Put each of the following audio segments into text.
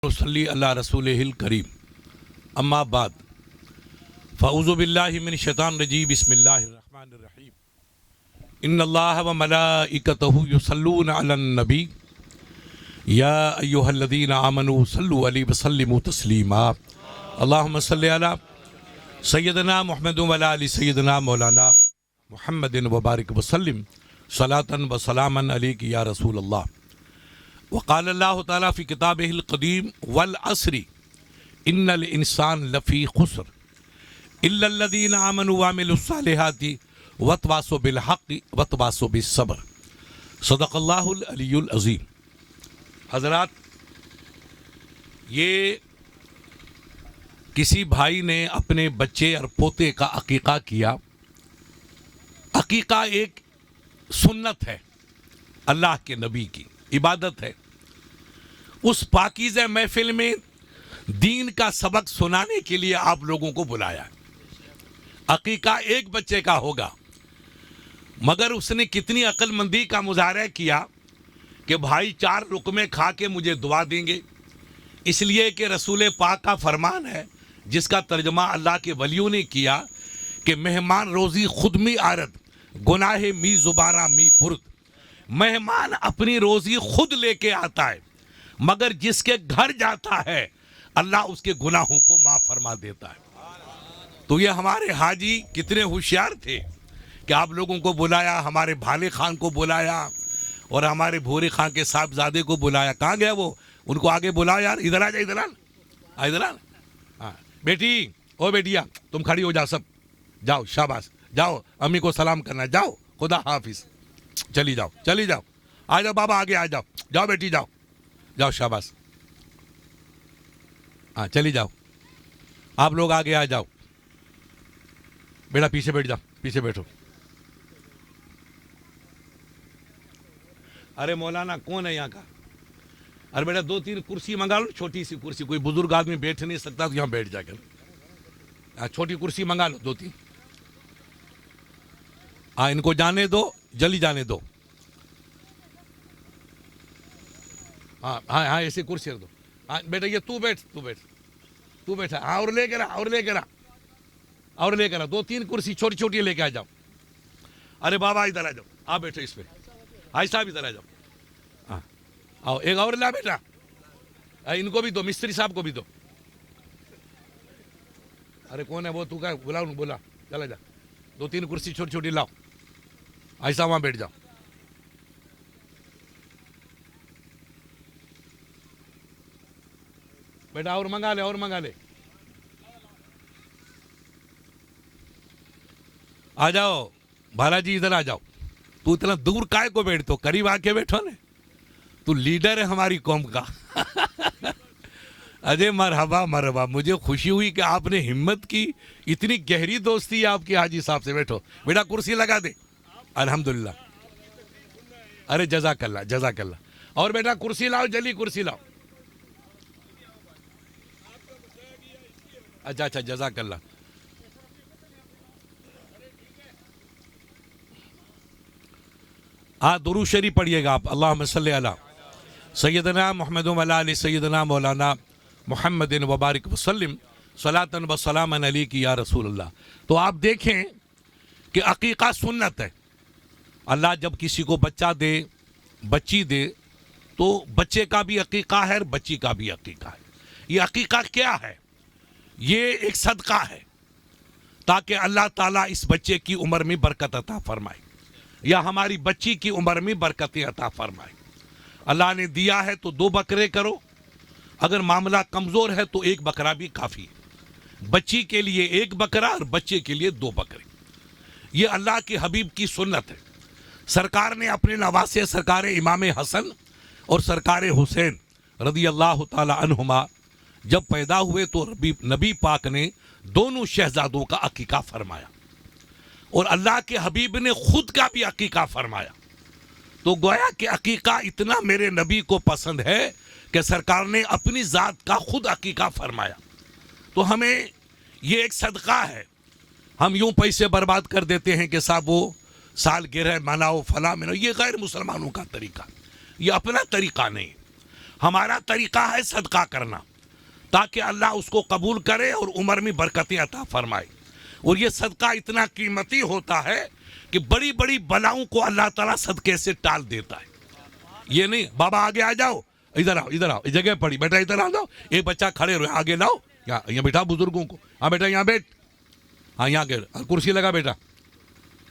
صلی اللہ رسول الکریم اما بعد فاعوذ باللہ من الشیطان الرجیم بسم اللہ الرحمن الرحیم ان اللہ وملائکتہ یصلون علی النبی یا ایہا الذین آمنوا صلوا علیہ وسلموا تسلیما اللہم صلی علی سیدنا محمد وعلی آل سیدنا مولانا محمد وبارک وسلم صلاۃ و سلاما علیک یا رسول اللہ. وقال اللہ تعالیٰ فی کتابہ القدیم والعصر ان الانسان لفی خسر الا الذین آمنوا وعملوا الصالحات وتواصوا بالحق وتواصوا بالصبر. صدق اللہ العلی العظیم. حضرات، یہ کسی بھائی نے اپنے بچے اور پوتے کا عقیقہ کیا. عقیقہ ایک سنت ہے، اللہ کے نبی کی عبادت ہے. اس پاکیزہ محفل میں دین کا سبق سنانے کے لیے آپ لوگوں کو بلایا. عقیقہ ایک بچے کا ہوگا، مگر اس نے کتنی عقل مندی کا مظاہرہ کیا کہ بھائی 4 لقمے کھا کے مجھے دعا دیں گے، اس لیے کہ رسول پاک کا فرمان ہے جس کا ترجمہ اللہ کے ولیوں نے کیا کہ مہمان روزی خود می آرد گناہ می زبارہ می برد. مہمان اپنی روزی خود لے کے آتا ہے، مگر جس کے گھر جاتا ہے اللہ اس کے گناہوں کو معاف فرما دیتا ہے. تو یہ ہمارے حاجی کتنے ہوشیار تھے کہ آپ لوگوں کو بلایا، ہمارے بھالے خان کو بلایا اور ہمارے بھورے خان کے صاحبزادے کو بلایا. کہاں گیا وہ؟ ان کو آگے بلاؤ یار، ادھر آ جا، ادھر آ، ادھر آ. ہاں بیٹی، او بیٹیا تم کھڑی ہو جاؤ، سب جاؤ، شاباش، جاؤ امی کو سلام کرنا، جاؤ، خدا حافظ، چلی جاؤ، چلی جاؤ، آ جاؤ بابا، آگے آ جاؤ، جاؤ بیٹی، جاؤ جاؤ، شاباش. ہاں چلی جاؤ، آپ لوگ آگے آ جاؤ. بیٹا پیچھے بیٹھ جاؤ، پیچھے بیٹھو. ارے مولانا کون ہے یہاں کا؟ ارے بیٹا 2-3 کرسی منگا لو، چھوٹی سی کرسی، کوئی بزرگ آدمی بیٹھ نہیں سکتا تو یہاں بیٹھ جا کر. چھوٹی کرسی منگا لو 2-3. ہاں ان کو جانے دو، جلدی جانے دو. ہاں ہاں ہاں ایسی کرسی رکھ دو. ہاں بیٹا یہ تو بیٹھ، تو بیٹھ، تو بیٹھا. ہاں اور لے کر آ، اور لے کر آ، اور لے کر آ. 2-3 کرسی چھوٹی چھوٹی لے کے آ جاؤ. ارے بابا ادھر آ جاؤ، آپ بیٹھو اس پہ. حاج صاحب ادھر آ جاؤ. ہاں آؤ، ایک اور لا بیٹا. ان کو بھی دو، مستری صاحب کو بھی دو. ارے کون ہے وہ؟ تو کیا بلا، بولا چلا جا. 2-3 کرسی چھوٹی چھوٹی لاؤ. حاج صاحب وہاں بیٹھ جاؤ. بیٹا اور منگا لے، اور منگا لے. آ جاؤ بالا جی، ادھر آ جاؤ. تو اتنا دور کائے کو بیٹھتے ہو؟ قریب آ کے بیٹھو نا. تو لیڈر ہے ہماری قوم کا. اجے مرحبا مرحبا. مجھے خوشی ہوئی کہ آپ نے ہمت کی، اتنی گہری دوستی ہے آپ کی حاجی صاحب سے. بیٹھو بیٹا، کرسی لگا دے. الحمدللہ. ارے جزاک اللہ، جزاک اللہ. اور بیٹا کرسی لاؤ، جلدی کرسی لاؤ. اچھا اچھا، جزاک اللہ. ہاں درود شریف پڑھیے گا آپ. اللہم صلی علی سیدنا محمد وعلی آل سیدنا مولانا محمد وبارک وسلم صلاۃ و سلاما علیک یا رسول اللہ. تو آپ دیکھیں کہ عقیقہ سنت ہے. اللہ جب کسی کو بچہ دے، بچی دے، تو بچے کا بھی عقیقہ ہے اور بچی کا بھی عقیقہ ہے. یہ عقیقہ کیا ہے؟ یہ ایک صدقہ ہے تاکہ اللہ تعالیٰ اس بچے کی عمر میں برکت عطا فرمائے یا ہماری بچی کی عمر میں برکتیں عطا فرمائے. اللہ نے دیا ہے تو 2 بکرے کرو، اگر معاملہ کمزور ہے تو 1 بکرا بھی کافی ہے. بچی کے لیے 1 بکرا اور بچے کے لیے 2 بکرے. یہ اللہ کے حبیب کی سنت ہے. سرکار نے اپنے نواسے سرکار امام حسن اور سرکار حسین رضی اللہ تعالی عنہما جب پیدا ہوئے تو نبی پاک نے دونوں شہزادوں کا عقیقہ فرمایا اور اللہ کے حبیب نے خود کا بھی عقیقہ فرمایا. تو گویا کہ عقیقہ اتنا میرے نبی کو پسند ہے کہ سرکار نے اپنی ذات کا خود عقیقہ فرمایا. تو ہمیں یہ ایک صدقہ ہے. ہم یوں پیسے برباد کر دیتے ہیں کہ صاحب وہ سال گرہ مناؤ، فلاں مناؤ. یہ غیر مسلمانوں کا طریقہ، یہ اپنا طریقہ نہیں. ہمارا طریقہ ہے صدقہ کرنا تاکہ اللہ اس کو قبول کرے اور عمر میں برکتیں عطا فرمائے. اور یہ صدقہ اتنا قیمتی ہوتا ہے کہ بڑی بڑی بلاؤں کو اللہ تعالیٰ صدقے سے ٹال دیتا ہے. یہ نہیں بابا آگے آ جاؤ, ادھر آؤ, جگہ پڑی بیٹا, ادھر آ جاؤ, ایک بچہ کھڑے رہے, آگے لاؤ, یہاں بیٹھا بزرگوں کو, ہاں بیٹا یہاں بیٹھ, ہاں یہاں کرسی لگا بیٹا,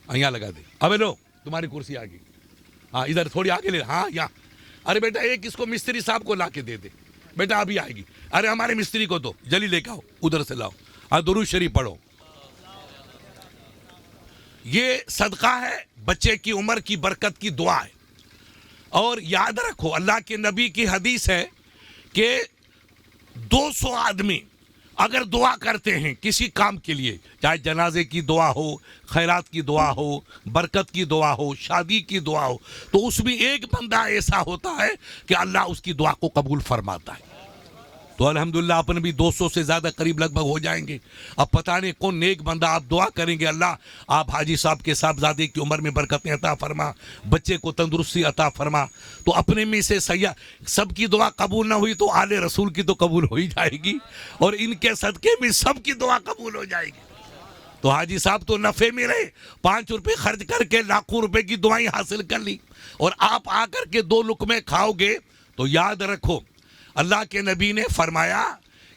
ہاں یہاں لگا دے, ابے لو تمہاری کرسی آ گئی, ہاں ادھر تھوڑی آگے لے, ہاں یہاں, ارے بیٹا ایک اس کو مستری صاحب کو لا کے دے دے, بیٹا ابھی آئے گی, ارے ہمارے مستری کو تو جلی لے کے آؤ, ادھر سے لاؤ, ہاں درود شریف پڑھو. یہ صدقہ ہے, بچے کی عمر کی برکت کی دعا ہے. اور یاد رکھو اللہ کے نبی کی حدیث ہے کہ 200 آدمی اگر دعا کرتے ہیں کسی کام کے لیے, چاہے جنازے کی دعا ہو, خیرات کی دعا ہو, برکت کی دعا ہو, شادی کی دعا ہو, تو اس میں ایک بندہ ایسا ہوتا ہے کہ اللہ اس کی دعا کو قبول فرماتا ہے. تو الحمدللہ اپنے بھی 200 سے زیادہ قریب لگ بھگ ہو جائیں گے. اب پتہ نہیں کون نیک بندہ آپ دعا کریں گے, اللہ آپ حاجی صاحب کے صاحبزادے کی عمر میں برکتیں عطا فرما, بچے کو تندرستی عطا فرما. تو اپنے میں سے سیاح سب کی دعا قبول نہ ہوئی تو آل رسول کی تو قبول ہو ہی جائے گی, اور ان کے صدقے میں سب کی دعا قبول ہو جائے گی. تو حاجی صاحب تو نفع میں رہے, 5 روپے خرچ کر کے لاکھوں روپے کی دعائیں حاصل کر لی, اور آپ آ کر کے 2 لقمے کھاؤ گے. تو یاد رکھو اللہ کے نبی نے فرمایا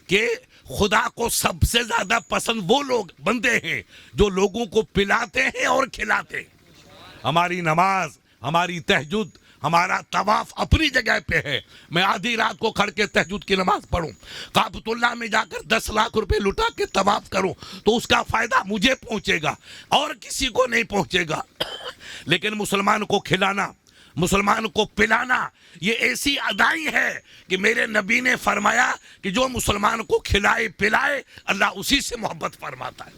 کہ خدا کو سب سے زیادہ پسند وہ لوگ بندے ہیں جو لوگوں کو پلاتے ہیں اور کھلاتے ہیں. ہماری نماز, ہماری تہجد, ہمارا طواف اپنی جگہ پہ ہے. میں آدھی رات کو کھڑ کے تہجد کی نماز پڑھوں, کعبۃ اللہ میں جا کر 10 لاکھ روپے لٹا کے طواف کروں, تو اس کا فائدہ مجھے پہنچے گا اور کسی کو نہیں پہنچے گا. لیکن مسلمان کو کھلانا, مسلمان کو پلانا, یہ ایسی ادائی ہے کہ میرے نبی نے فرمایا کہ جو مسلمان کو کھلائے پلائے اللہ اسی سے محبت فرماتا ہے.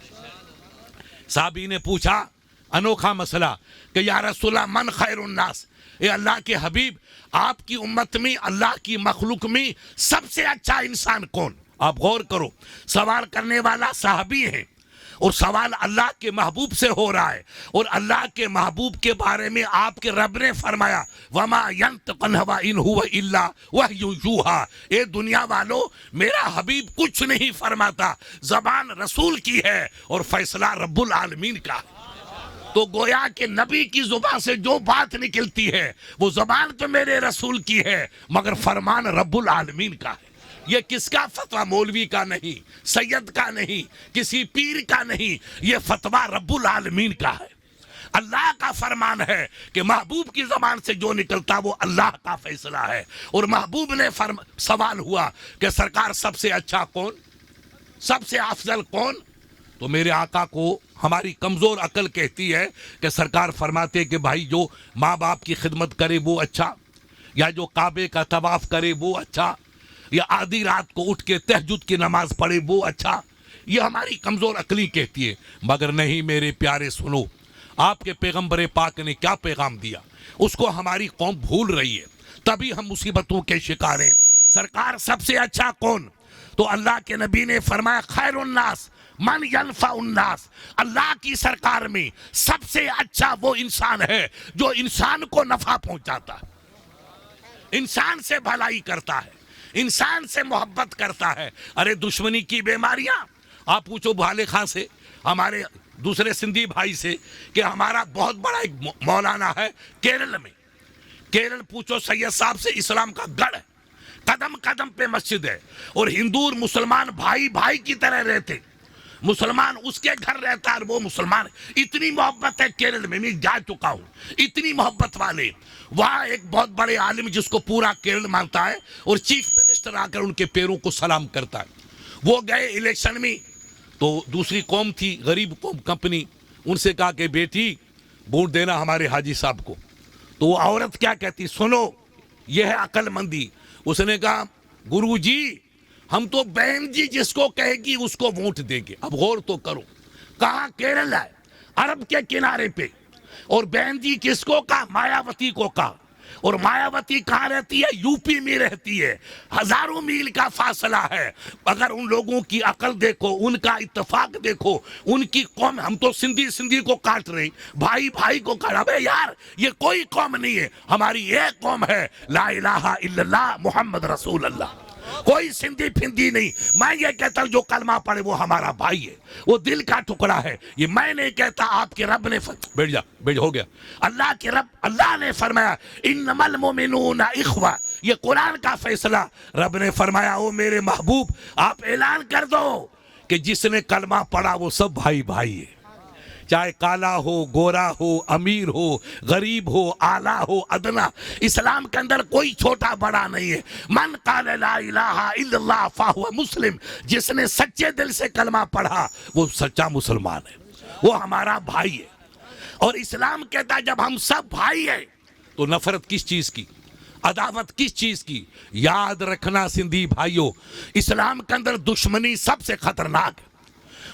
صحابی نے پوچھا انوکھا مسئلہ کہ یا رسول اللہ من خیر الناس, اے اللہ کے حبیب آپ کی امت میں, اللہ کی مخلوق میں سب سے اچھا انسان کون؟ آپ غور کرو, سوال کرنے والا صحابی ہے اور سوال اللہ کے محبوب سے ہو رہا ہے, اور اللہ کے محبوب کے بارے میں آپ کے رب نے فرمایا وما ينطق عن الهوى ان هو الا وحی یوحى, اے دنیا والو میرا حبیب کچھ نہیں فرماتا, زبان رسول کی ہے اور فیصلہ رب العالمین کا. تو گویا کہ نبی کی زبان سے جو بات نکلتی ہے وہ زبان تو میرے رسول کی ہے مگر فرمان رب العالمین کا ہے. یہ کس کا فتویٰ؟ مولوی کا نہیں, سید کا نہیں, کسی پیر کا نہیں, یہ فتویٰ رب العالمین کا ہے. اللہ کا فرمان ہے کہ محبوب کی زبان سے جو نکلتا وہ اللہ کا فیصلہ ہے. اور محبوب نے سوال ہوا کہ سرکار سب سے اچھا کون, سب سے افضل کون؟ تو میرے آقا کو ہماری کمزور عقل کہتی ہے کہ سرکار فرماتے کہ بھائی جو ماں باپ کی خدمت کرے وہ اچھا, یا جو کعبے کا طواف کرے وہ اچھا, یا آدھی رات کو اٹھ کے تہجد کی نماز پڑھے وہ اچھا. یہ ہماری کمزور عقلی کہتی ہے. مگر نہیں میرے پیارے, سنو آپ کے پیغمبر پاک نے کیا پیغام دیا, اس کو ہماری قوم بھول رہی ہے, تبھی ہم مصیبتوں کے شکار ہیں. سرکار سب سے اچھا کون؟ تو اللہ کے نبی نے فرمایا خیر الناس من ینفع الناس, اللہ کی سرکار میں سب سے اچھا وہ انسان ہے جو انسان کو نفع پہنچاتا ہے, انسان سے بھلائی کرتا ہے, انسان سے محبت کرتا ہے. ارے دشمنی کی بیماریاں آپ پوچھو بھالے خان سے, ہمارے دوسرے سندھی بھائی سے, کہ ہمارا بہت بڑا ایک مولانا ہے کیرل میں, کیرل پوچھو سید صاحب سے, اسلام کا گڑھ ہے, قدم قدم پہ مسجد ہے, اور ہندو اور مسلمان بھائی بھائی کی طرح رہتے, مسلمان اس کے گھر رہتا ہے اور وہ مسلمان. اتنی محبت ہے کیرل میں جا چکا ہوں, اتنی محبت والے. وہاں ایک بہت بڑے عالم جس کو پورا کیرل مانتا ہے اور چیف منسٹر آ کر ان کے پیروں کو سلام کرتا ہے. وہ گئے الیکشن میں, تو دوسری قوم تھی غریب قوم کمپنی, ان سے کہا کہ بیٹی ووٹ دینا ہمارے حاجی صاحب کو. تو وہ عورت کیا کہتی, سنو یہ ہے عقل مندی. اس نے کہا گرو جی ہم تو بہن جی جس کو کہے گی اس کو ووٹ دیں گے. اب غور تو کرو, کہاں کیرل ہے عرب کے کنارے پہ, اور بہن جی کس کو کہا؟ مایاوتی کو کہا. اور مایاوتی کہاں رہتی ہے؟ یوپی میں رہتی ہے، ہزاروں میل کا فاصلہ ہے۔ اگر ان لوگوں کی عقل دیکھو، ان کا اتفاق دیکھو، ان کی قوم، ہم تو سندھی کو کاٹ رہے، بھائی بھائی کو کاٹ، ابے یار یہ کوئی قوم نہیں ہے، ہماری ایک قوم ہے، لا الہ الا اللہ محمد رسول اللہ، کوئی سندھی پھندی نہیں۔ میں یہ کہتا ہوں جو کلمہ پڑھے وہ ہمارا بھائی ہے، وہ دل کا ٹکڑا ہے۔ یہ میں نہیں کہتا، آپ کے رب نے بیٹھ جا ہو گیا، اللہ کے رب، اللہ نے فرمایا انما المؤمنون اخوہ، یہ قرآن کا فیصلہ۔ رب نے فرمایا او میرے محبوب آپ اعلان کر دو کہ جس نے کلمہ پڑھا وہ سب بھائی بھائی ہے، چاہے کالا ہو، گورا ہو، امیر ہو، غریب ہو، اعلیٰ ہو، ادنا، اسلام کے اندر کوئی چھوٹا بڑا نہیں ہے۔ من قال لا الہ الا اللہ فہو مسلم، جس نے سچے دل سے کلمہ پڑھا وہ سچا مسلمان ہے، وہ ہمارا بھائی ہے۔ اور اسلام کہتا ہے جب ہم سب بھائی ہیں تو نفرت کس چیز کی، عداوت کس چیز کی؟ یاد رکھنا سندھی بھائیوں، اسلام کے اندر دشمنی سب سے خطرناک ہے،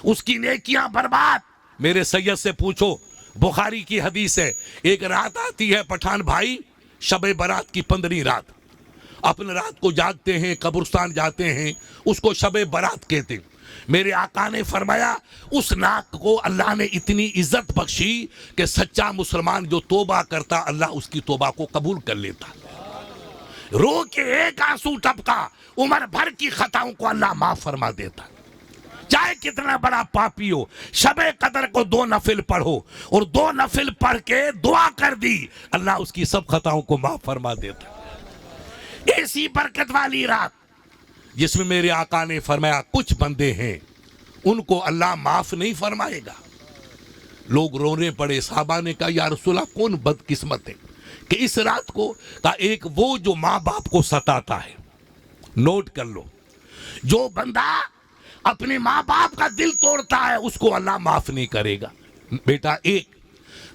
اس کی نیکیاں برباد۔ میرے سید سے پوچھو، بخاری کی حدیث ہے، ایک رات آتی ہے پٹھان بھائی، شب برات کی 15 رات، اپنے رات کو جاگتے ہیں، قبرستان جاتے ہیں، اس کو شب برات کہتے ہیں۔ میرے آقا نے فرمایا اس ناک کو اللہ نے اتنی عزت بخشی کہ سچا مسلمان جو توبہ کرتا اللہ اس کی توبہ کو قبول کر لیتا، رو کے ایک آنسو ٹپکا عمر بھر کی خطاؤں کو اللہ معاف فرما دیتا، چاہے کتنا بڑا پاپی ہو۔ شب قدر کو 2 نفل پڑھو اور 2 نفل پڑھ کے دعا کر دی، اللہ اس کی سب خطاؤں کو معاف فرما دیتا۔ ایسی برکت والی رات جس میں میرے آقا نے فرمایا کچھ بندے ہیں ان کو اللہ معاف نہیں فرمائے گا۔ لوگ رونے پڑے، صحابہ نے کہا یا رسول اللہ کون بدقسمت ہے کہ اس رات کو، کہا ایک وہ جو ماں باپ کو ستاتا ہے، نوٹ کر لو، جو بندہ اپنے ماں باپ کا دل توڑتا ہے اس کو اللہ معاف نہیں کرے گا، بیٹا ایک۔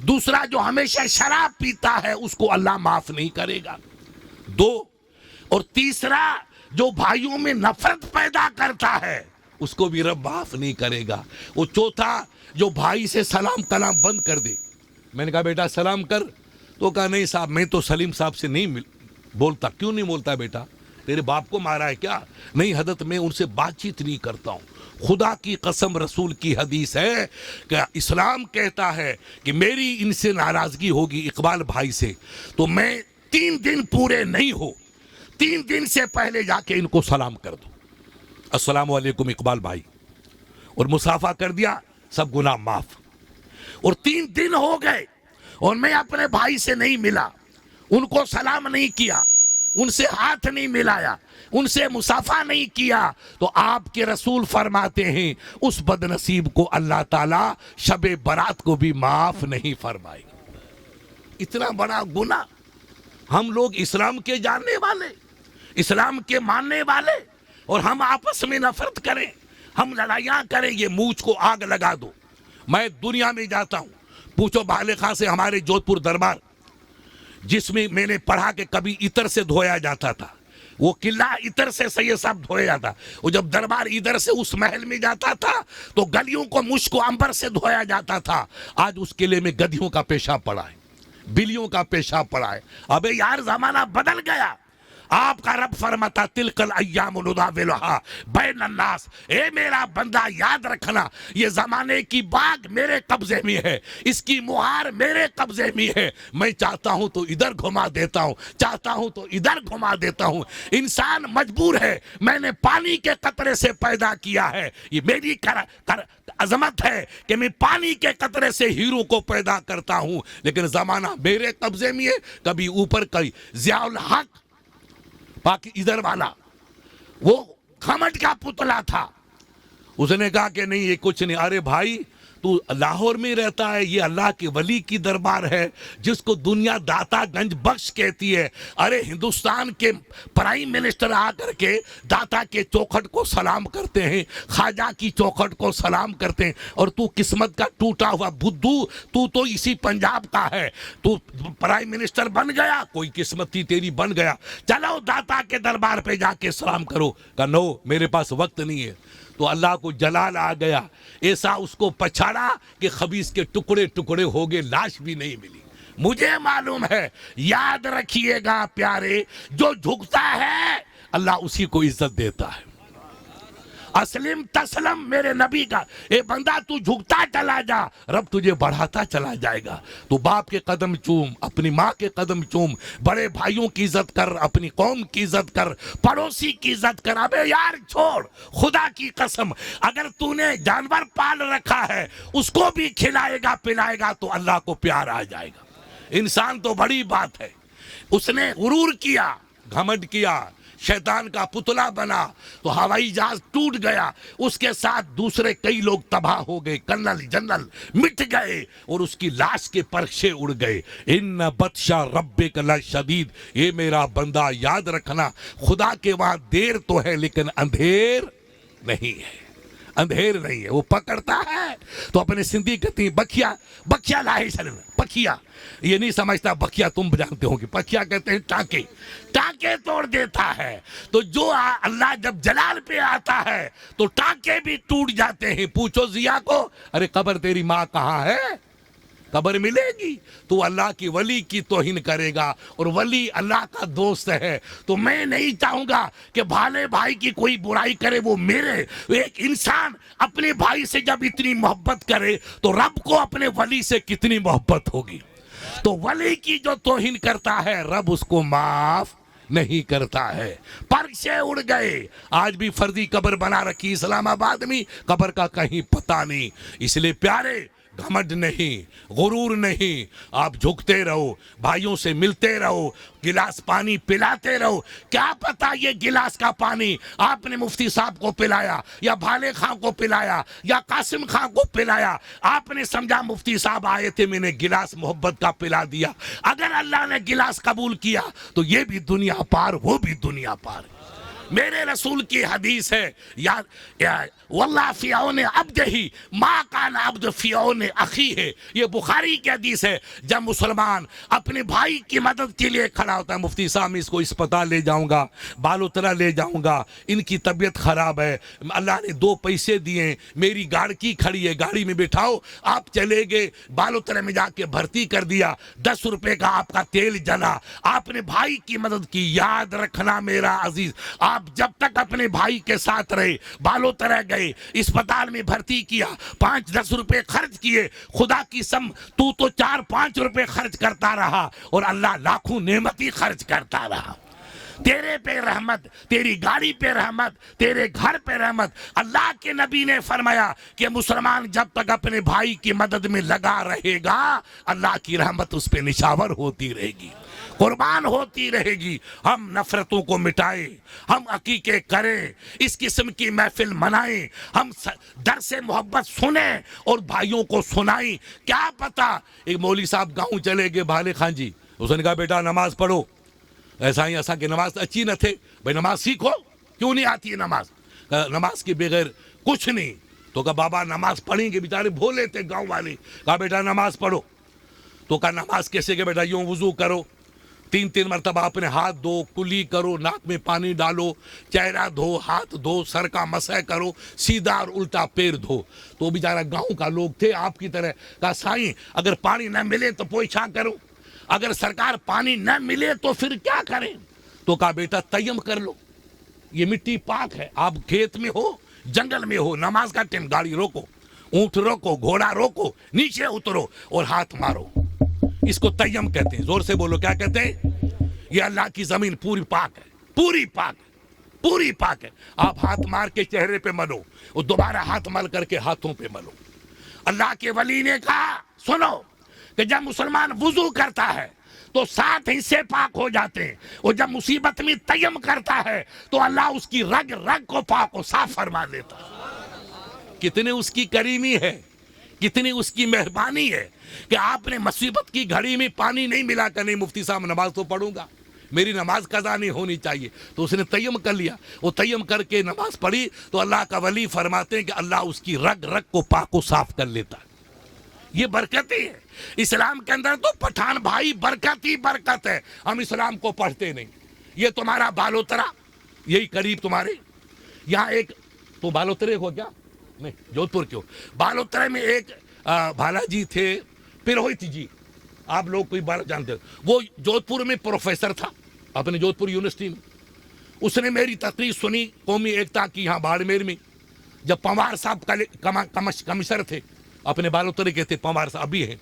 دوسرا جو ہمیشہ شراب پیتا ہے اس کو اللہ معاف نہیں کرے گا، 2۔ اور تیسرا جو بھائیوں میں نفرت پیدا کرتا ہے اس کو بھی رب معاف نہیں کرے گا۔ وہ چوتھا جو بھائی سے سلام کلام بند کر دے۔ میں نے کہا بیٹا سلام کر، تو کہا نہیں صاحب میں تو سلیم صاحب سے نہیں بولتا۔ کیوں نہیں بولتا بیٹا؟ تیرے باپ کو مارا ہے کیا؟ نہیں حضرت میں ان سے بات چیت نہیں کرتا ہوں۔ خدا کی قسم رسول کی حدیث ہے کہ اسلام کہتا ہے کہ میری ان سے ناراضگی ہوگی اقبال بھائی سے تو میں 3 دن پورے نہیں ہو، 3 دن سے پہلے جا کے ان کو سلام کر دو، السلام علیکم اقبال بھائی، اور مصافحہ کر دیا، سب گناہ معاف۔ اور 3 دن ہو گئے اور میں اپنے بھائی سے نہیں ملا، ان کو سلام نہیں کیا، ان سے ہاتھ نہیں ملایا، ان سے مصافحہ نہیں کیا، تو آپ کے رسول فرماتے ہیں اس بد نصیب کو اللہ تعالیٰ شب برات کو بھی معاف نہیں فرمائے گا۔ اتنا بڑا گناہ۔ ہم لوگ اسلام کے جاننے والے، اسلام کے ماننے والے، اور ہم آپس میں نفرت کریں، ہم لڑائیاں کریں، یہ مونچھ کو آگ لگا دو۔ میں دنیا میں جاتا ہوں، پوچھو بہلے خاں سے ہمارے جودھ پور دربار جس میں میں نے پڑھا کہ کبھی عطر سے دھویا جاتا تھا، وہ قلعہ عطر سے سید صاحب دھویا جاتا، اور جب دربار ادھر سے اس محل میں جاتا تھا تو گلیوں کو مشک و عنبر سے دھویا جاتا تھا۔ آج اس قلعے میں گدھیوں کا پیشاب پڑا ہے، بلیوں کا پیشاب پڑا ہے۔ ابے یار زمانہ بدل گیا۔ آپ کا رب فرماتا تلک الایام نداولھا بین الناس، اے میرا بندہ یاد رکھنا یہ زمانے کی باغ میرے قبضے میں ہے، اس کی مہار میرے قبضے میں ہے، میں چاہتا ہوں تو ادھر گھما دیتا ہوں، چاہتا ہوں تو ادھر گھما دیتا ہوں۔ انسان مجبور ہے، میں نے پانی کے قطرے سے پیدا کیا ہے، یہ میری عظمت ہے کہ میں پانی کے قطرے سے ہیرو کو پیدا کرتا ہوں، لیکن زمانہ میرے قبضے میں ہے۔ کبھی اوپر کبھی ضیاء الحق باقی ادھر والا وہ کھمٹ کا پتلا تھا، اس نے کہا کہ نہیں یہ کچھ نہیں۔ ارے بھائی تو لاہور میں رہتا ہے، یہ اللہ کے ولی کی دربار ہے جس کو دنیا داتا گنج بخش کہتی ہے۔ ارے ہندوستان کے پرائم منسٹر آ کر کے داتا کے چوکھٹ کو سلام کرتے ہیں، خواجہ کی چوکھٹ کو سلام کرتے ہیں، اور تو قسمت کا ٹوٹا ہوا بدھو، تو اسی پنجاب کا ہے، تو پرائم منسٹر بن گیا، کوئی قسمت تھی تیری بن گیا، چلو داتا کے دربار پہ جا کے سلام کرو۔ کہا نو میرے پاس وقت نہیں ہے۔ تو اللہ کو جلال آ گیا، ایسا اس کو پچھاڑا کہ خبیث کے ٹکڑے ٹکڑے ہو گئے، لاش بھی نہیں ملی۔ مجھے معلوم ہے. یاد رکھیے گا پیارے, جو جھکتا ہے اللہ اسی کو عزت دیتا ہے. اسلم تسلم میرے نبی کا, اے بندہ تو جھکتا چلا جا, رب تجھے بڑھاتا چلا جائے گا. تو باپ کے قدم چوم, اپنی ماں کے قدم چوم, بڑے بھائیوں کی عزت کر, اپنی قوم کی عزت کر, پڑوسی کی عزت کر. ابے یار چھوڑ, خدا کی قسم اگر تو نے جانور پال رکھا ہے اس کو بھی کھلائے گا پلائے گا تو اللہ کو پیار آ جائے گا. انسان تو بڑی بات ہے, اس نے غرور کیا, گھمنڈ کیا, شیطان کا پتلا بنا تو ہوائی جہاز ٹوٹ گیا, اس کے ساتھ دوسرے کئی لوگ تباہ ہو گئے, کرنل جنرل مٹ گئے اور اس کی لاش کے پرچھے اڑ گئے. ان بطش ربک لشدید, یہ میرا بندہ یاد رکھنا, خدا کے وہاں دیر تو ہے لیکن اندھیر نہیں ہے, اندھیر نہیں ہے. وہ پکڑتا ہے تو اپنے سندھی کہتی ہیں بکھیا, بکھیا لاہی سلم, پکھیا یہ نہیں سمجھتا, بکھیا تم جانتے ہو کہ پکھیا کہتے ہیں ٹانکے, ٹانکے توڑ دیتا ہے. تو جو اللہ جب جلال پہ آتا ہے تو ٹانکے بھی ٹوٹ جاتے ہیں. پوچھو ضیا کو, ارے قبر تیری ماں کہاں ہے, قبر ملے گی. تو اللہ کی ولی کی توہین کرے گا, اور ولی اللہ کا دوست ہے. تو میں نہیں چاہوں گا کہ بھالے بھائی کی کوئی برائی کرے وہ میرے. ایک انسان اپنے بھائی سے جب اتنی محبت کرے تو رب کو اپنے ولی سے کتنی محبت ہوگی. تو ولی کی جو توہین کرتا ہے رب اس کو معاف نہیں کرتا ہے. پرچے اڑ گئے, آج بھی فردی قبر بنا رکھی اسلام آباد میں, قبر کا کہیں پتہ نہیں. اس لیے پیارے, گھمنڈ نہیں, غرور نہیں, آپ جھکتے رہو, بھائیوں سے ملتے رہو, گلاس پانی پلاتے رہو. کیا پتا یہ گلاس کا پانی آپ نے مفتی صاحب کو پلایا یا بھالے خان کو پلایا یا قاسم خان کو پلایا, آپ نے سمجھا مفتی صاحب آئے تھے میں نے گلاس محبت کا پلا دیا. اگر اللہ نے گلاس قبول کیا تو یہ بھی دنیا پار, وہ بھی دنیا پار. میرے رسول کی حدیث ہے, واللہ فی عون عبدہ ما کان عبد فی عون اخیہ. یہ بخاری کی حدیث ہے. جب مسلمان اپنے بھائی کی مدد کے لیے کھڑا ہوتا ہے, مفتی صاحب میں اس کو اسپتال لے جاؤں گا, بالوترا لے جاؤں گا, ان کی طبیعت خراب ہے, اللہ نے 2 پیسے دیے, میری گاڑی کھڑی ہے, گاڑی میں بٹھاؤ, آپ چلے گئے, بالوترا میں جا کے بھرتی کر دیا, 10 روپے کا آپ کا تیل جلا, آپ نے بھائی کی مدد کی. یاد رکھنا میرا عزیز, آپ جب تک اپنے بھائی کے ساتھ رہے, بالوں طرح گئے, اسپتال میں بھرتی کیا, 5-10 روپے خرچ کیے, خدا کی سم تو 4-5 روپے خرچ کرتا رہا اور اللہ لاکھوں نعمتی خرچ کرتا رہا. تیرے پہ رحمت, تیری گاڑی پہ رحمت, تیرے گھر پہ رحمت. اللہ کے نبی نے فرمایا کہ مسلمان جب تک اپنے بھائی کی مدد میں لگا رہے گا اللہ کی رحمت اس پہ نشاور ہوتی رہے گی, قربان ہوتی رہے گی. ہم نفرتوں کو مٹائیں, ہم عقیقے کریں, اس قسم کی محفل منائیں, ہم درس محبت سنیں اور بھائیوں کو سنائیں. کیا پتا, ایک مولوی صاحب گاؤں چلے گئے بھالے خان جی, اس نے کہا بیٹا نماز پڑھو. ایسا ہی ایسا کہ نماز اچھی نہ تھے, بھائی نماز سیکھو, کیوں نہیں آتی ہے نماز, نماز کے بغیر کچھ نہیں. تو کہا بابا نماز پڑھیں گے, بیچارے بھولے تھے گاؤں والے. کہا بیٹا نماز پڑھو. تو کہا نماز کیسے, کہ بیٹا یوں وضو کرو, 3 مرتبہ اپنے ہاتھ دھو, کلی کرو, ناک میں پانی ڈالو, چہرہ دھو, ہاتھ دھو, سر کا مسح کرو, سیدھا اور الٹا پیر دھو. تو بیچارہ گاؤں کا لوگ تھے آپ کی طرح. کہا سائیں اگر پانی نہ ملے تو پوچھا کرو, اگر سرکار پانی نہ ملے تو پھر کیا کریں. تو کہا بیٹا تیم کر لو, یہ مٹی پاک ہے, آپ کھیت میں ہو, جنگل میں ہو, نماز کا ٹائم, گاڑی روکو, اونٹ روکو, گھوڑا روکو, نیچے اترو اور ہاتھ مارو. اس کو تیم کہتے ہیں. زور سے بولو, کیا کہتے ہیں؟ یہ اللہ کی زمین پوری پاک ہے, پوری پاک ہے, پوری پاک ہے. آپ ہاتھ مار کے چہرے پہ ملو اور دوبارہ ہاتھ مل کر کے ہاتھوں پہ ملو. اللہ کے ولی نے کہا سنو کہ جب مسلمان وضو کرتا ہے تو 7 حصے پاک ہو جاتے ہیں, اور جب مصیبت میں تیم کرتا ہے تو اللہ اس کی رگ رگ کو پاک و صاف فرما دیتا ہے. کتنے اس کی کریمی ہے, کتنی اس کی مہربانی ہے کہ آپ نے مصیبت کی گھڑی میں پانی نہیں ملا کر, نہیں مفتی صاحب نماز تو پڑھوں گا, میری نماز قضا نہیں ہونی چاہیے. تو اس نے تیم کر لیا, وہ تیم کر کے نماز پڑھی تو اللہ کا ولی فرماتے ہیں کہ اللہ اس کی رگ رگ کو پاک و صاف کر لیتا ہے. یہ برکتیں ہے اسلام کے اندر. تو پٹھان بھائی برکت ہی برکت ہے, ہم اسلام کو پڑھتے نہیں. یہ تمہارا بالوترا, یہی قریب تمہارے یہاں ایک, تو بالوترے ہو کیا نہیں جودھ پور کیوں, بالوترے میں ایک بھالا جی تھے, پروہت جی, آپ لوگ کوئی بات جانتے ہیں، وہ جودھپور میں پروفیسر تھا اپنے جودھپور یونیورسٹی میں. اس نے میری تقریر سنی قومی ایکتا کی یہاں باڑمیر میں، جب پنوار صاحب کمشنر تھے، اپنے بالوترے کے تھے پنوار صاحب، ابھی ہیں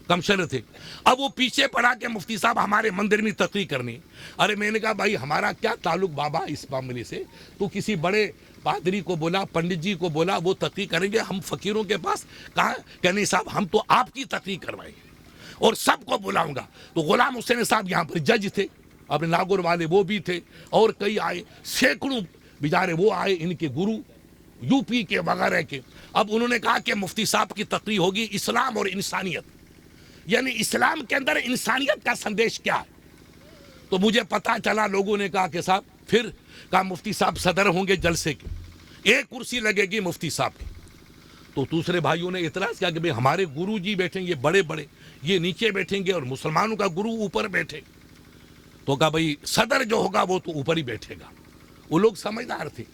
کمشنر تھے. اب وہ پیچھے پڑا کہ مفتی صاحب ہمارے مندر میں تقریر کرنی. ارے میں نے کہا بھائی ہمارا کیا تعلق بابا اس معاملے سے، تو کسی بڑے پادری کو بولا، پنڈت جی کو بولا، وہ تقریر کریں گے. ہم فقیروں کے پاس کہا کہ نہیں صاحب ہم تو آپ کی تقریر کروائیں گے اور سب کو بلاؤں گا. تو غلام حسین صاحب یہاں پر جج تھے اپنے ناگور والے، وہ بھی تھے اور کئی آئے، سینکڑوں بیچارے وہ آئے، ان کے گرو یو پی کے وغیرہ کے. اب انہوں نے کہا کہ مفتی صاحب کی تقریر ہوگی اسلام اور انسانیت، یعنی اسلام کے اندر انسانیت کا سندیش کیا ہے. تو مجھے پتا چلا، لوگوں نے کہا کہ صاحب، پھر کہا مفتی صاحب صدر ہوں گے جلسے کے، ایک کرسی لگے گی مفتی صاحب کی. تو دوسرے بھائیوں نے اعتراض کیا کہ بھئی ہمارے گرو جی بیٹھیں گے بڑے بڑے، یہ نیچے بیٹھیں گے اور مسلمانوں کا گرو اوپر بیٹھے. تو کہا بھئی صدر جو ہوگا وہ تو اوپر ہی بیٹھے گا. وہ لوگ سمجھدار تھے،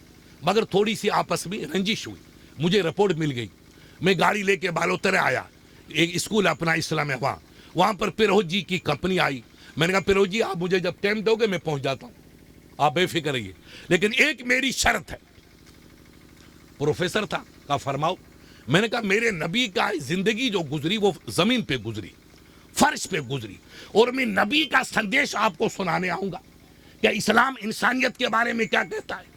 مگر تھوڑی سی آپس میں رنجش ہوئی. مجھے رپورٹ مل گئی، میں گاڑی لے کے بالوترے آیا، ایک اسکول اپنا اسلام ہے وہاں پر پیروز جی کی کمپنی آئی. میں نے کہا پیروز جی آپ مجھے جب ٹائم دو گے میں پہنچ جاتا ہوں، آپ بے فکر رہیے، لیکن ایک میری شرط ہے. پروفیسر تھا، کہا فرماؤ. میں نے کہا میرے نبی کا زندگی جو گزری وہ زمین پہ گزری، فرش پہ گزری، اور میں نبی کا سندیش آپ کو سنانے آؤں گا کہ اسلام انسانیت کے بارے میں کیا کہتا ہے،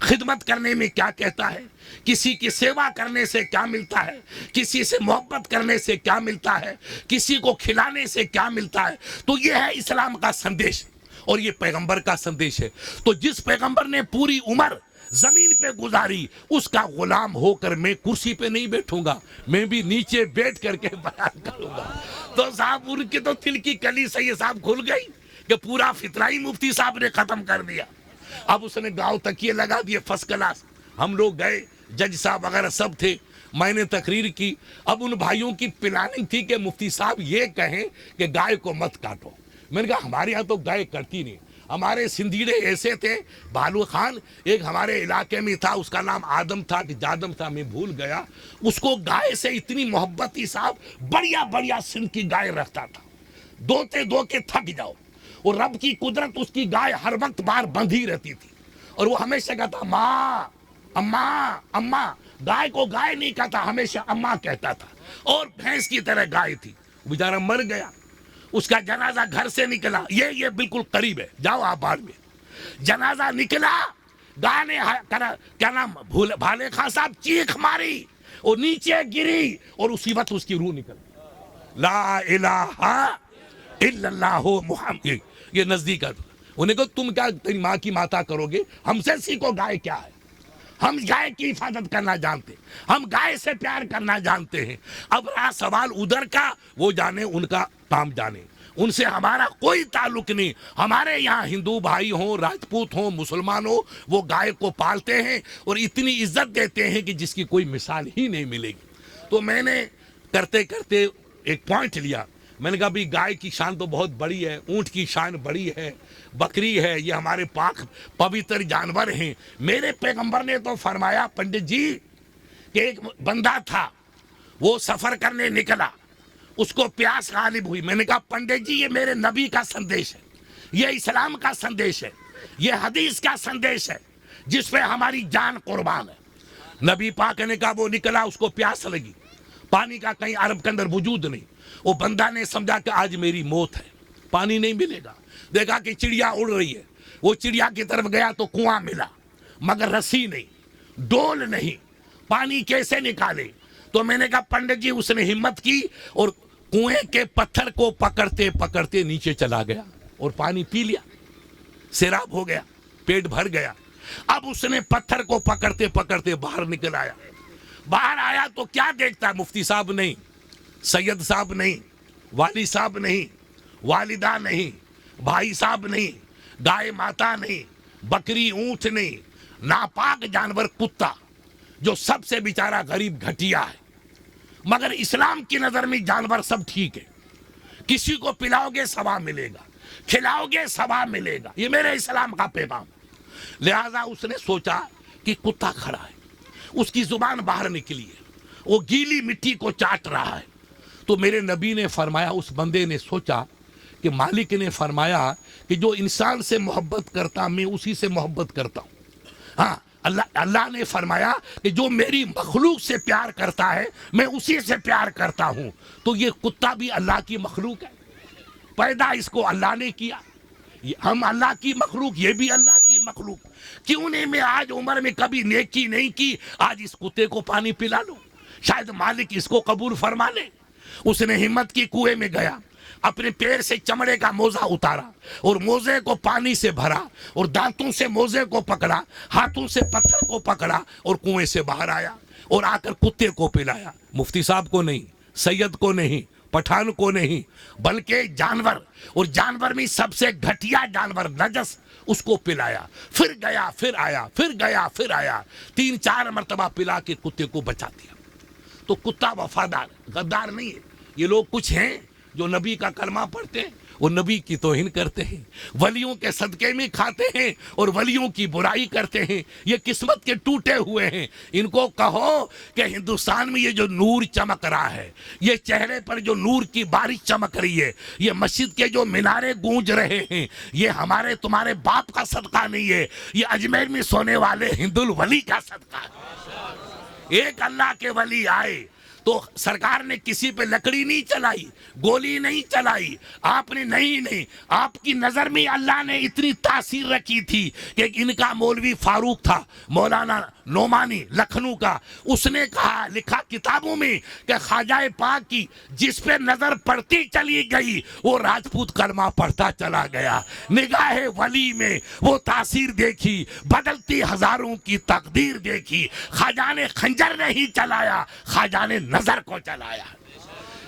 خدمت کرنے میں کیا کہتا ہے، کسی کی سیوا کرنے سے کیا ملتا ہے، کسی سے محبت کرنے سے کیا ملتا ہے، کسی کو کھلانے سے کیا ملتا ہے. تو یہ ہے اسلام کا سندیش اور یہ پیغمبر کا سندیش ہے. تو جس پیغمبر نے پوری عمر زمین پہ گزاری، اس کا غلام ہو کر میں کرسی پہ نہیں بیٹھوں گا، میں بھی نیچے بیٹھ کر کے بیان کروں گا. تو صاحب ان کی تو دل کی کلی سے یہ صاحب کھل گئی کہ پورا فتنہ ہی مفتی صاحب نے ختم کر دیا. اب اس نے گاؤں تکیے لگا دیے فرسٹ کلاس. ہم لوگ گئے، جج صاحب وغیرہ سب تھے، میں نے تقریر کی. اب ان بھائیوں کی پلاننگ تھی کہ مفتی صاحب یہ کہیں کہ گائے کو مت کاٹو. میں نے کہا ہمارے یہاں تو گائے کٹتی نہیں. ہمارے سندھیڑے ایسے تھے، بالو خان ایک ہمارے علاقے میں تھا، اس کا نام آدم تھا کہ جادم تھا، میں بھول گیا. اس کو گائے سے اتنی محبت تھی صاحب، بڑھیا بڑھیا سندھ کی گائے رکھتا تھا، دوتے دو کے تھک جاؤ. اور رب کی قدرت، اس کی گائے ہر وقت باہر بندھی رہتی تھی اور وہ ہمیشہ کہتا ماں اماں اماں. گائے کو گائے نہیں کہتا، ہمیشہ اماں کہتا تھا. اور بھینس کی طرح گائے تھی. بیچارہ مر گیا، اس کا جنازہ گھر سے نکلا، یہ بالکل قریب ہے، جاؤ آپ بعد میں. جنازہ نکلا، گائے نے کیا نام بھالے خان صاحب چیخ ماری اور نیچے گری اور اسی وقت اس کی روح نکل. لا الہ الا اللہ محمد. یہ نزدیک ہے. انہیں کہا تم کیا تیری ماں کی ماتا کرو گے، ہم سے سیکھو گائے کیا ہے. ہم گائے کی حفاظت کرنا جانتے، ہم گائے سے پیار کرنا جانتے ہیں. اب رہا سوال ادھر کا، وہ جانے، ان کا کام جانے، ان سے ہمارا کوئی تعلق نہیں. ہمارے یہاں ہندو بھائی ہوں، راجپوت ہوں، مسلمان ہوں، وہ گائے کو پالتے ہیں اور اتنی عزت دیتے ہیں کہ جس کی کوئی مثال ہی نہیں ملے گی. تو میں نے کرتے کرتے ایک پوائنٹ لیا. میں نے کہا بھی گائے کی شان تو بہت بڑی ہے، اونٹ کی شان بڑی ہے، بکری ہے، یہ ہمارے پاک پوتر جانور ہیں. میرے پیغمبر نے تو فرمایا پنڈت جی کہ ایک بندہ تھا، وہ سفر کرنے نکلا، اس کو پیاس غالب ہوئی. میں نے کہا پنڈت جی یہ میرے نبی کا سندیش ہے، یہ اسلام کا سندیش ہے، یہ حدیث کا سندیش ہے جس پہ ہماری جان قربان ہے. نبی پاک نے کہا وہ نکلا، اس کو پیاس لگی، پانی کا کہیں عرب کے اندر وجود نہیں. وہ بندہ نے سمجھا کہ آج میری موت ہے، پانی نہیں ملے گا. دیکھا کہ چڑیا اڑ رہی ہے، وہ چڑیا کی طرف گیا تو کنواں ملا، مگر رسی نہیں، ڈول نہیں، پانی کیسے نکالے. تو میں نے کہا پنڈت جی، اس نے ہمت کی اور کنویں کے پتھر کو پکڑتے پکڑتے نیچے چلا گیا اور پانی پی لیا، سیراب ہو گیا، پیٹ بھر گیا. اب اس نے پتھر کو پکڑتے پکڑتے باہر نکل آیا. باہر آیا تو کیا دیکھتا ہے، مفتی صاحب نہیں، سید صاحب نہیں، والی صاحب نہیں، والدہ نہیں، بھائی صاحب نہیں، گائے ماتا نہیں، بکری اونٹ نہیں، ناپاک جانور کتا، جو سب سے بیچارہ غریب گھٹیا ہے. مگر اسلام کی نظر میں جانور سب ٹھیک ہے. کسی کو پلاؤ گے ثواب ملے گا، کھلاؤ گے ثواب ملے گا. یہ میرے اسلام کا پیغام. لہذا اس نے سوچا کہ کتا کھڑا ہے، اس کی زبان باہر نکلی ہے، وہ گیلی مٹی کو چاٹ رہا ہے. تو میرے نبی نے فرمایا، اس بندے نے سوچا کہ مالک نے فرمایا کہ جو انسان سے محبت کرتا میں اسی سے محبت کرتا ہوں. ہاں، اللہ نے فرمایا کہ جو میری مخلوق سے پیار کرتا ہے میں اسی سے پیار کرتا ہوں. تو یہ کتا بھی اللہ کی مخلوق ہے، پیدا اس کو اللہ نے کیا. ہم اللہ کی مخلوق، یہ بھی اللہ کی مخلوق. کیوں نہیں میں آج عمر میں کبھی نیکی نہیں کی، آج اس کتے کو پانی پلا لوں، شاید مالک اس کو قبول فرما لے. اس نے ہمت کی، کنویں میں گیا، اپنے پیر سے چمڑے کا موزہ اتارا اور موزے کو پانی سے بھرا اور دانتوں سے موزے کو پکڑا، ہاتھوں سے پتھر کو پکڑا اور کنویں سے باہر آیا اور آ کر کتے کو پلایا. مفتی صاحب کو نہیں، سید کو نہیں، پٹھان کو نہیں، بلکہ جانور، اور جانور میں سب سے گھٹیا جانور نجس، اس کو پلایا. پھر گیا، پھر آیا، پھر گیا، پھر آیا، 3-4 مرتبہ پلا کے کتے کو بچا دیا. تو کتا وفادار، غدار نہیں ہے. یہ لوگ کچھ ہیں جو نبی کا کلمہ پڑھتے ہیں وہ نبی کی توہین کرتے ہیں، ولیوں کے صدقے میں کھاتے ہیں اور ولیوں کی برائی کرتے ہیں. یہ قسمت کے ٹوٹے ہوئے ہیں. ان کو کہو کہ ہندوستان میں یہ جو نور چمک رہا ہے، یہ چہرے پر جو نور کی بارش چمک رہی ہے، یہ مسجد کے جو مینارے گونج رہے ہیں، یہ ہمارے تمہارے باپ کا صدقہ نہیں ہے، یہ اجمیر میں سونے والے ہند الولی کا صدقہ ہے. ایک اللہ کے ولی آئے تو سرکار نے کسی پہ لکڑی نہیں چلائی، گولی نہیں چلائی. آپ نے نہیں، آپ کی نظر میں اللہ نے اتنی تاثیر رکھی تھی کہ ان کا مولوی فاروق تھا، مولانا نعمانی لکھنؤ کا. اس نے کہا، لکھا کتابوں میں کہ خواجہ پاک کی جس پہ نظر پڑتی چلی گئی وہ راجپوت کلمہ پڑھتا چلا گیا. نگاہ ولی میں وہ تاثیر دیکھی، بدلتی ہزاروں کی تقدیر دیکھی. خواجہ نے خنجر نہیں چلایا، خواجہ نے نظر کو چلایا.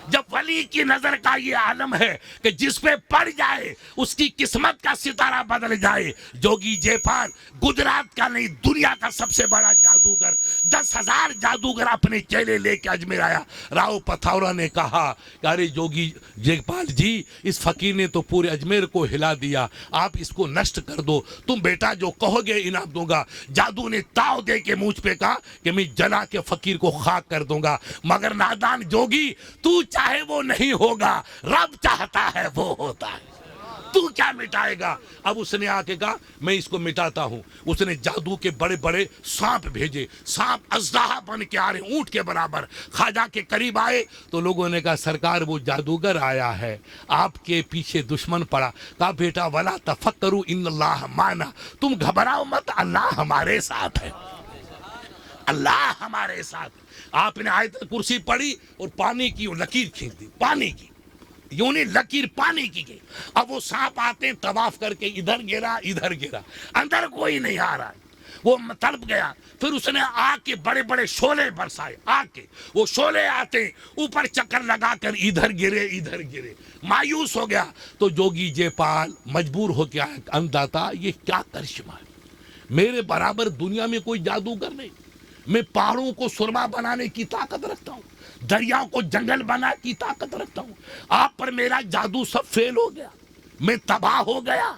جب ولی کی نظر کا یہ عالم ہے کہ جس پہ پڑ جائے اس کی قسمت کا ستارہ بدل جائے. جوگی جے پال گجرات کا نہیں، دنیا کا سب سے بڑا جادوگر، 10,000 جادوگر اپنے چیلے لے کے اجمیر آیا. راؤ پتھورا نے کہا کہ ارے جوگی جے پال جی، اس فقیر نے تو پورے اجمیر کو ہلا دیا، آپ اس کو نشٹ کر دو، تم بیٹا جو کہو گے انعام دوں گا. جادو نے تاؤ دے کے مونچھ پہ کہا کہ میں جلا کے فقیر کو خاک کر دوں گا. مگر نادان جوگی، تو چاہے وہ نہیں ہوگا، رب چاہتا ہے وہ ہوتا ہے، تو کیا مٹائے گا. اب اس نے آ کے کہا میں اس کو مٹاتا ہوں. اس نے جادو کے بڑے بڑے سانپ بھیجے، سانپ اژدہا بن کے آ رہے، اونٹ کے برابر. خواجہ کے قریب آئے تو لوگوں نے کہا سرکار وہ جادوگر آیا ہے، آپ کے پیچھے دشمن پڑا. کہا بیٹا ولا تفکروا ان اللہ معنا، تم گھبراؤ مت، اللہ ہمارے ساتھ ہے، اللہ ہمارے ساتھ. آپ نے آیت کرسی پڑھی اور پانی کی لکیر کھینچ دی، پانی کی یوں نہیں، لکیر پانی کی گئی. اب وہ سانپ آتے ہیں طواف کر کے، ادھر گرا ادھر گرا، اندر کوئی نہیں آ رہا. وہ تڑپ گیا. پھر اس نے آگ کے بڑے بڑے شعلے برسائے، آگ کے وہ شعلے آتے ہیں اوپر، چکر لگا کر ادھر گرے ادھر گرے. مایوس ہو گیا تو جوگی جے پال مجبور ہو کے انداتا یہ کیا کرشمہ ہے، میرے برابر دنیا میں کوئی جادوگر نہیں. میں پہاڑوں کو سرما بنانے کی طاقت رکھتا ہوں، دریاؤں کو جنگل بنانے کی طاقت رکھتا ہوں. آپ پر میرا جادو سب فیل ہو گیا، میں تباہ ہو گیا،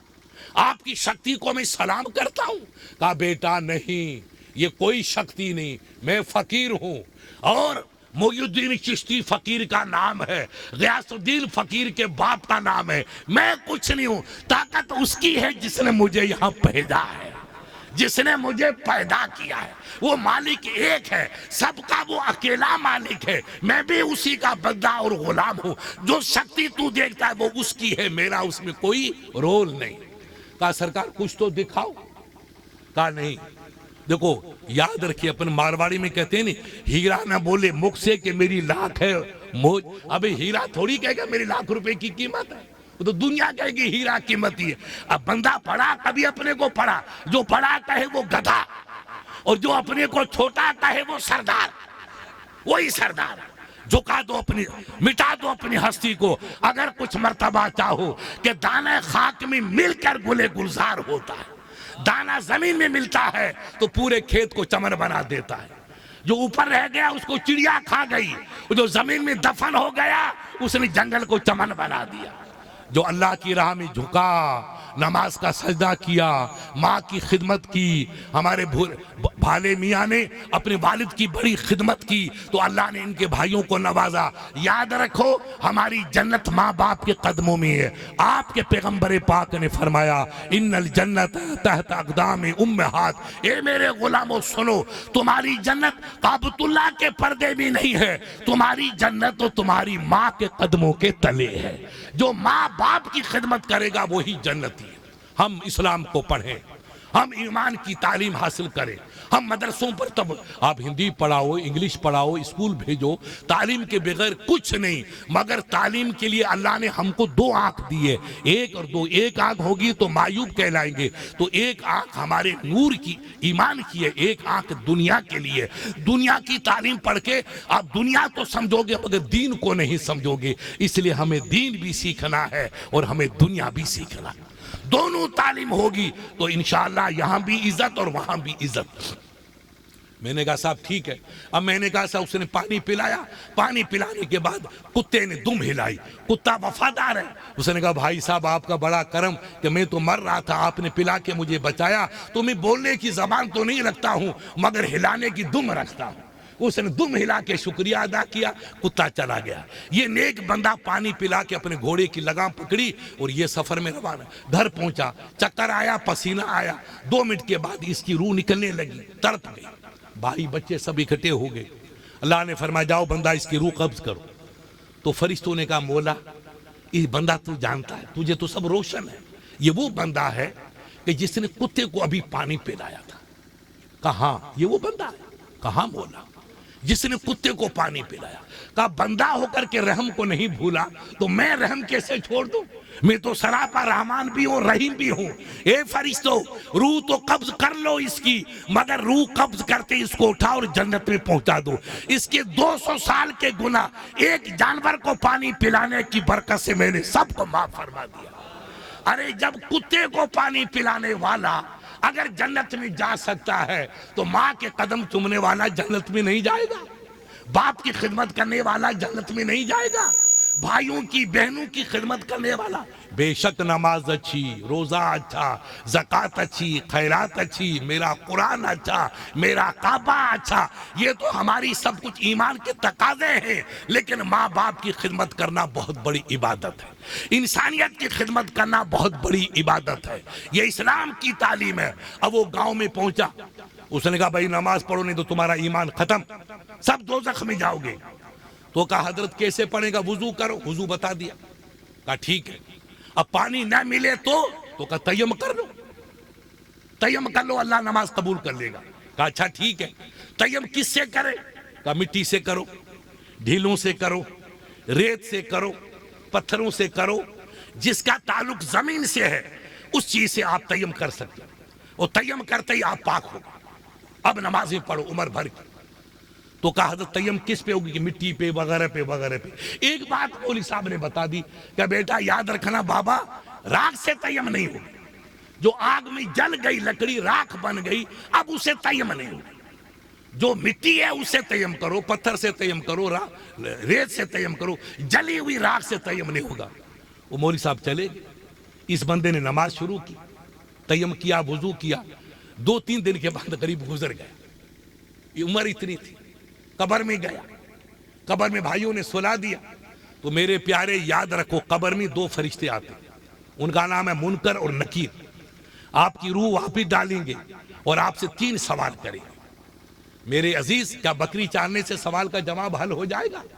آپ کی شکتی کو میں سلام کرتا ہوں. کہا بیٹا نہیں، یہ کوئی شکتی نہیں، میں فقیر ہوں، اور محی الدین چشتی فقیر کا نام ہے، غیاث الدین فقیر کے باپ کا نام ہے. میں کچھ نہیں ہوں، طاقت اس کی ہے جس نے مجھے یہاں بھیجا ہے، جس نے مجھے پیدا کیا ہے. وہ مالک ایک ہے، سب کا وہ اکیلا مالک ہے. میں بھی اسی کا بندہ اور غلام ہوں. جو شکتی تو دیکھتا ہے وہ اس کی ہے، میرا اس میں کوئی رول نہیں. کہا سرکار کچھ تو دکھاؤ. کہا نہیں. دیکھو یاد رکھیے، اپنے مارواڑی میں کہتے ہیں نہیں، ہیرا نہ بولے مکھ سے کہ میری لاکھ ہے موج. ابھی ہیرا تھوڑی کہے گا میری لاکھ روپے کی قیمت ہے، وہ تو دنیا کہے گی ہیرا قیمتی ہے. اب بندہ پڑھا کبھی اپنے کو پڑھا، جو پڑھا کہے وہ گدھا، اور جو اپنے کو چھوٹا کہے وہ سردار. وہی سردار. جھکا دو اپنی، مٹا دو اپنی ہستی کو. اگر کچھ مرتبہ چاہو کہ دانہ خاک میں مل کر گلے گلزار ہوتا ہے، دانہ زمین میں ملتا ہے تو پورے کھیت کو چمن بنا دیتا ہے. جو اوپر رہ گیا اس کو چڑیا کھا گئی، جو زمین میں دفن ہو گیا اس نے جنگل کو چمن بنا دیا. جو اللہ کی راہ میں جھکا، نماز کا سجدہ کیا، ماں کی خدمت کی، ہمارے بھالے میاں نے اپنے والد کی بڑی خدمت کی تو اللہ نے ان کے بھائیوں کو نوازا۔ یاد رکھو ہماری جنت ماں باپ کے قدموں میں ہے۔ آپ کے پیغمبر پاک نے فرمایا ان الجنت تحت اقدام امہات، اے میرے غلاموں سنو، تمہاری جنت کعبۃ اللہ کے پردے بھی نہیں ہے، تمہاری جنت تو تمہاری ماں کے قدموں کے تلے ہے۔ جو ماں باپ کی خدمت کرے گا وہی جنتی ہے۔ ہم اسلام کو پڑھیں، ہم ایمان کی تعلیم حاصل کریں، ہم مدرسوں پر تب آپ ہندی پڑھاؤ، انگلش پڑھاؤ، اسکول بھیجو، تعلیم کے بغیر کچھ نہیں۔ مگر تعلیم کے لیے اللہ نے ہم کو دو آنکھ دیے، ایک اور دو۔ ایک آنکھ ہوگی تو معیوب کہلائیں گے، تو ایک آنکھ ہمارے نور کی، ایمان کی ہے، ایک آنکھ دنیا کے لیے۔ دنیا کی تعلیم پڑھ کے آپ دنیا تو سمجھو گے مگر دین کو نہیں سمجھو گے، اس لیے ہمیں دین بھی سیکھنا ہے اور ہمیں دنیا بھی سیکھنا ہے۔ دونوں تعلیم ہوگی تو انشاءاللہ یہاں بھی عزت اور وہاں بھی عزت۔ میں نے کہا صاحب ٹھیک ہے۔ اب میں نے کہا صاحب اس نے پانی پلایا، پانی پلانے کے بعد کتے نے دم ہلائی، کتا وفادار ہے۔ اس نے کہا بھائی صاحب آپ کا بڑا کرم کہ میں تو مر رہا تھا، آپ نے پلا کے مجھے بچایا، تو میں بولنے کی زبان تو نہیں رکھتا ہوں مگر ہلانے کی دم رکھتا ہوں۔ اس نے دم ہلا کے شکریہ ادا کیا، کتا چلا گیا۔ یہ نیک بندہ پانی پلا کے اپنے گھوڑے کی لگام پکڑی اور یہ سفر میں روانہ، گھر پہنچا، چکر آیا، پسینہ آیا، 2 منٹ کے بعد اس کی روح نکلنے لگی، تڑپ گئی۔ بھائی بچے سب اکٹھے ہو گئے۔ اللہ نے فرمایا جاؤ بندہ اس کی روح قبض کرو۔ تو فرشتوں نے کہا مولا یہ بندہ تو جانتا ہے، تجھے تو سب روشن ہے، یہ وہ بندہ ہے کہ جس نے کتے کو ابھی پانی پلایا تھا۔ کہا ہاں یہ وہ بندہ ہے۔ کہا مولا جس نے کتے کو پانی پلایا۔ کہا بندہ ہو کر کے رحم کو نہیں بھولا تو میں رحم کیسے چھوڑ دوں؟ میں تو سراپا رحمان بھی ہوں، رحیم بھی ہوں۔ اے فرشتو روح تو قبض کر لو اس کی، مگر روح قبض کرتے اس کو اٹھا اور جنت میں پہنچا دو۔ اس کے 200 سال کے گناہ ایک جانور کو پانی پلانے کی برکت سے میں نے سب کو معاف فرما دیا۔ ارے جب کتے کو پانی پلانے والا اگر جنت میں جا سکتا ہے تو ماں کے قدم چومنے والا جنت میں نہیں جائے گا؟ باپ کی خدمت کرنے والا جنت میں نہیں جائے گا؟ بھائیوں کی بہنوں کی خدمت کرنے والا؟ بے شک نماز اچھی، روزہ اچھا، زکوٰۃ اچھی، خیرات اچھی، میرا قرآن اچھا، میرا کعبہ اچھا، یہ تو ہماری سب کچھ ایمان کے تقاضے ہیں۔ لیکن ماں باپ کی خدمت کرنا بہت بڑی عبادت ہے، انسانیت کی خدمت کرنا بہت بڑی عبادت ہے، یہ اسلام کی تعلیم ہے۔ اب وہ گاؤں میں پہنچا، اس نے کہا بھائی نماز پڑھو نہیں تو تمہارا ایمان ختم، سب دوزخ میں جاؤ گے۔ تو کہا حضرت کیسے پڑھے گا؟ وضو کرو، وضو بتا دیا۔ کہا ٹھیک ہے، اب پانی نہ ملے تو کہا تیمم کر لو، تیمم کر لو اللہ نماز قبول کر لے گا۔ کہا اچھا ٹھیک ہے، تیمم کس سے کرے؟ کہا مٹی سے کرو، ڈھیلوں سے کرو، ریت سے کرو، پتھروں سے کرو، جس کا تعلق زمین سے ہے اس چیز سے آپ تیمم کر سکتے ہیں، اور تیمم کرتے ہی آپ پاک ہو۔ اب نمازیں پڑھو عمر بھر کی۔ تو کہا حضرت تیمم کس پہ ہوگی؟ کہ مٹی پہ وغیرہ پہ وغیرہ پہ۔ ایک بات مولوی صاحب نے بتا دی کہ بیٹا یاد رکھنا بابا، راکھ سے تیمم نہیں ہوگی، جو آگ میں جل گئی لکڑی راکھ بن گئی اب اسے تیمم نہیں ہوگی۔ جو مٹی ہے اسے تیمم کرو، پتھر سے تیمم کرو، ریت سے تیمم کرو، جلی ہوئی راکھ سے تیمم نہیں ہوگا۔ وہ مولوی صاحب چلے گئے، اس بندے نے نماز شروع کی، تیمم کیا، وضو کیا، 2-3 دن کے بعد قریب گزر گیا۔ یہ عمر اتنی تھی، قبر میں گیا، قبر میں بھائیوں نے سلا دیا۔ تو میرے پیارے یاد رکھو قبر میں 2 فرشتے آتے ہیں، ان کا نام ہے منکر اور نکیر۔ آپ کی روح واپس ڈالیں گے اور آپ سے 3 سوال کریں گے۔ میرے عزیز کیا بکری چارنے سے سوال کا جواب حل ہو جائے گا؟